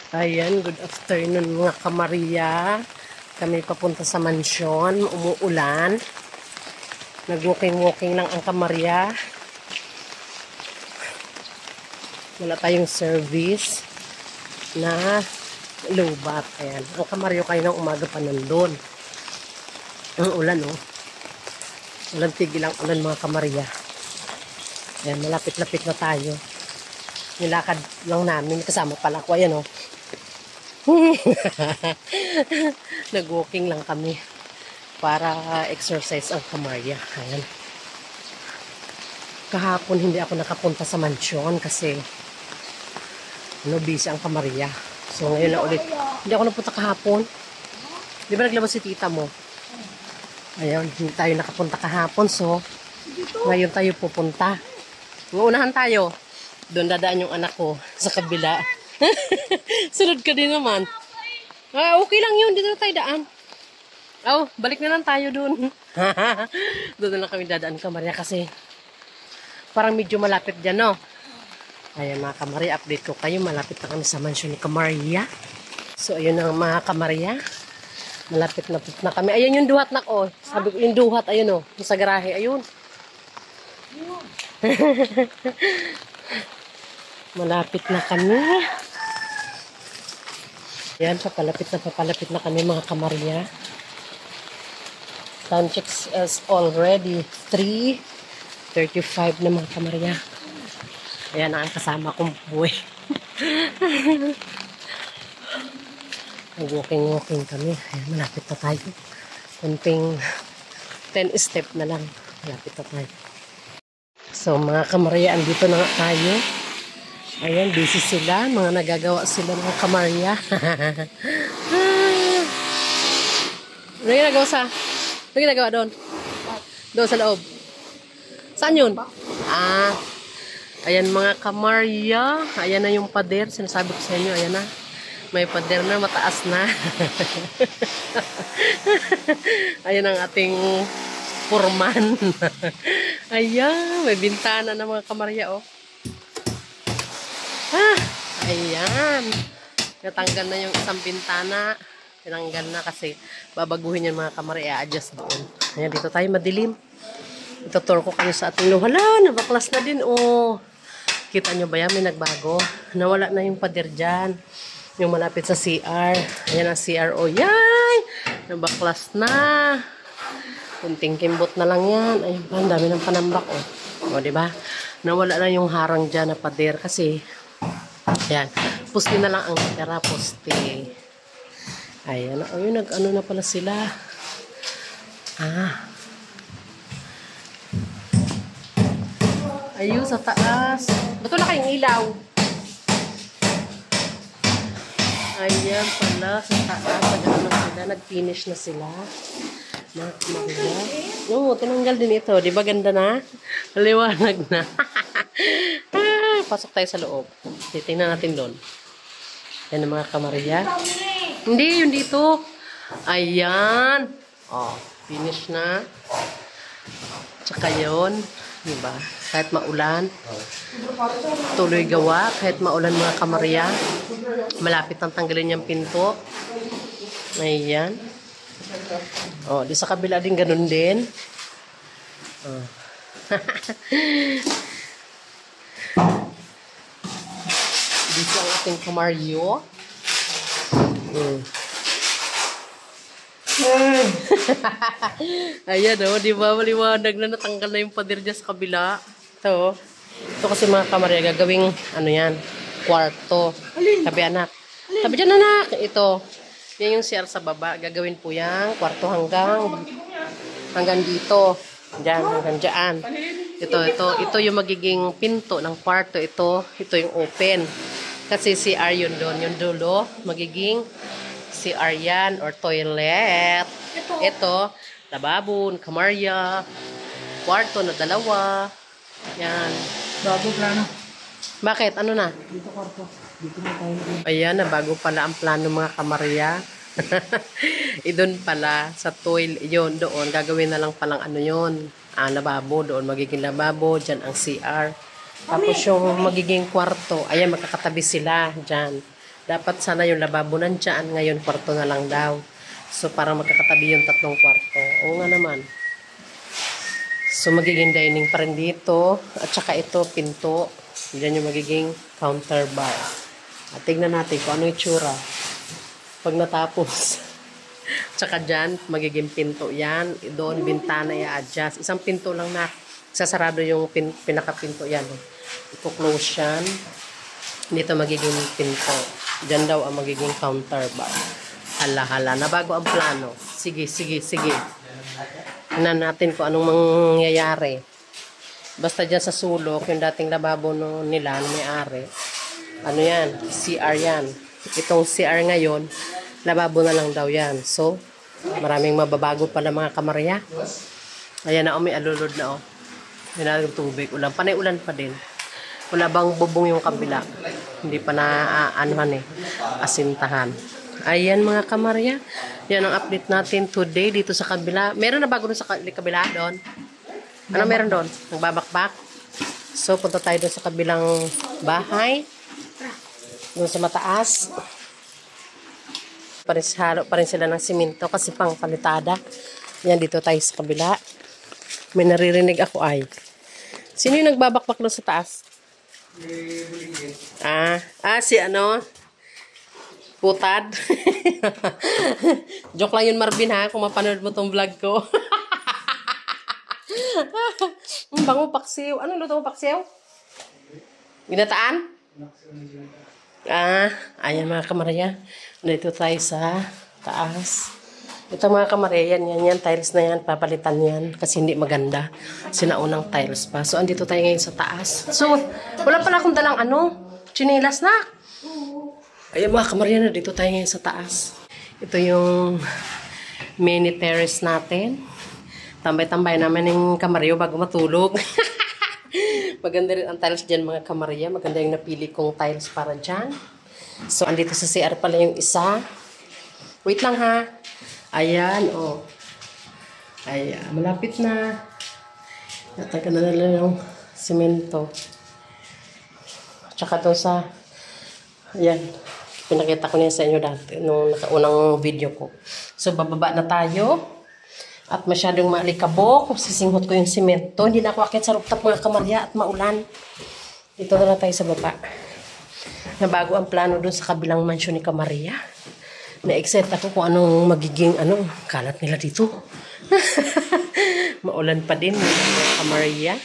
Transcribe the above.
Ayan, good afternoon mga kamarya. Kami papunta sa mansyon, umuulan. Nag-walking-walking lang ang kamarya. Wala tayong service na lubat. Ayan, ang kamaryo kayo ng umaga pa nandun. Ang ulan, oh. Walang tigil ang ulan mga kamarya. Ayan, malapit-lapit na tayo. Nilakad lang namin, kasama pala ko. Ayan, oh. Nag-walking lang kami para exercise ang kamarya. Ayan. Kahapon hindi ako nakapunta sa mansyon kasi busy ang kamarya. So ngayon na ulit. Hindi ako napunta kahapon. Di ba naglabas si tita mo? Ayan, hindi tayo nakapunta kahapon. So ngayon tayo pupunta. Uunahan tayo. Doon dadaan yung anak ko sa kabila. Sunod ka din naman. Okay lang yun. Dito na tayo daan. Balik na lang tayo dun. Doon na lang kami dadaan kamarya kasi parang medyo malapit dyan, no? Ayan mga kamarya, update ko kayo. Malapit na kami sa mansyon ni Kamarya. So ayun na mga kamarya. Malapit na kami. Ayun yung duhat na ko. Sabi ko yung duhat, ayun o. Yung sa garahe, ayun. Malapit na kami. Yan, papalapit na kami mga kamarya. Time checks is already 3:35 na mga kamarya. Ayan ang kasama kong buhay. Walking kami. Ayan, malapit na tayo. Kunting 10 step na lang. Malapit na tayo. So mga kamarya, andito na nga tayo. Ayan, busy sila. Mga nagagawa sila ng kamarya. Ano yung ginagawa doon? Doon sa loob. Saan yun? Ayan mga kamarya. Ayan na yung pader. Sinasabi ko sa inyo, ayan na. May pader na, mataas na. Ayan ang ating foreman. Ayan, may bintana na mga kamarya, oh. Ayan. Natanggal na yung isang bintana. Tinanggal na kasi babaguhin yung mga kamarya. I-adjust doon. Ayan, dito tayo madilim. Itutur ko kayo sa ating luhala. Nabaklas na din. Oh. Kita nyo ba yan? May nagbago. Nawala na yung pader dyan. Yung malapit sa CR. Ayan ang CR. Oh, yay! Nabaklas na. Kunting kimbot na lang yan. Ayun pa, ang dami ng panambak. Oh, diba? Nawala na yung harang dyan na pader kasi ayan. Poste na lang ang tira. Poste. Ayan. Ayun, nag-ano na pala sila. Ayun, sa taas. Ba't wala kayong ilaw? Ayan pala, sa taas. Nag-ano na sila. Nag-finish na sila. Oo, tinanggal din ito. Di ba ganda na? Liwanag na. Pasok tayo sa loob. Titingnan natin doon. Yan ang mga kamarya. Hindi, yun dito. Ayan. Oh, finish na. Tsaka yun. Diba? Kahit maulan. Tuloy gawa. Kahit maulan mga kamarya. Malapit ang tanggalin yung pinto. Ayan. Oh, di sa kabila din ganun din. Oh. Dito ang ating kamaryo. Ayan o, di ba maliwanag na natanggal na yung pader dyan sa kabila. Ito kasi mga kamarya, gagawing ano yan, kwarto. Tabi anak. Tabi dyan anak. Ito. Yan yung CR sa baba. Gagawin po yan. Kwarto hanggang dito. Diyan, hanggang dyan. Ito yung magiging pinto ng kwarto. Ito yung open. Kasi CR yun doon. Yung dulo, magiging CR yan or toilet. Ito, lababo, kamarya, kwarto na dalawa. Yan. Bago plano. Bakit? Ano na? Dito kwarto. Dito na tayo. Ayan, nabago pala ang plano mga kamarya. Doon pala, sa toilet, yun, doon, gagawin na lang palang ano yun. Lababo, doon magiging lababo, dyan ang CR. Tapos yung magiging kwarto, ayan, magkakatabi sila dyan. Dapat sana yung lababo nandiyan, ngayon kwarto na lang daw. So, parang magkakatabi yung tatlong kwarto. Oo nga naman. So, magiging dining pa rin dito. At saka ito, pinto. Diyan yung magiging counter bar. At tignan natin kung ano yung tsura. Pag natapos. Tsaka dyan, magiging pinto yan. Doon, bintana i-adjust. Isang pinto lang na sasarado yung pinakapinto yan. Ipo-close yan. Dito magiging pinto. Diyan daw ang magiging counter bar. Hala-hala. Nabago ang plano. Sige. Tingnan natin kung anong mangyayari. Basta dyan sa sulok, yung dating lababo nila, may-ari. Ano yan? CR yan. Itong CR ngayon, lababo na lang daw yan. So, maraming mababago pala mga kamarya. Ayan na, may alulod na, May nalang tubig. Ulan. Panay ulan pa din. Wala bang bubong yung kabila? Hindi pa na asintahan. Ayan mga kamarya. Yan ang update natin today dito sa kabila. Meron na bago doon sa kabila doon? Ano meron doon? Nagbabakbak? So, punta tayo doon sa kabilang bahay. Doon sa mataas. Halo pa rin sila ng simento kasi pang palitada. Yan, dito tayo sa kabila. May naririnig ako ay. Sino yung nagbabakbak doon sa taas? Si Putad. Joke lang yun, Marvin, ha? Kung mapanood mo tong vlog ko. Bango paksiw. Ano luto mo paksiw? Ginataan? Ayan mga kamarya. Dito tayo sa taas. Ito mga kamarya, yan, tiles na yan, papalitan yan kasi hindi maganda. Sinaunang tiles pa. So, andito tayo ngayon sa taas. So, wala pala akong dalang chinilas na. Ayan mga kamarya, na dito tayo ngayon sa taas. Ito yung mini terrace natin. Tambay-tambay naman yung kamaryo bago matulog. Maganda rin ang tiles dyan mga kamarya. Maganda yung napili kong tiles para dyan. So, andito sa CR pala yung isa. Wait lang ha. Ayan, Ayan, malapit na. Natagal na lang yung simento. Tsaka doon sa, ayan, pinakita ko niya sa inyo dati, nung nakaunang video ko. So, bababa na tayo. At masyadong maalikabok. Sisinghot ko yung simento. Hindi na ako akit sa rooftop mga kamarya at maulan. Dito na lang tayo sa baba. Nabago ang plano doon sa kabilang mansyon ni Kamaria. Na-excite ako kung anong magiging kalat nila dito. Maulan pa din mga Kamaria.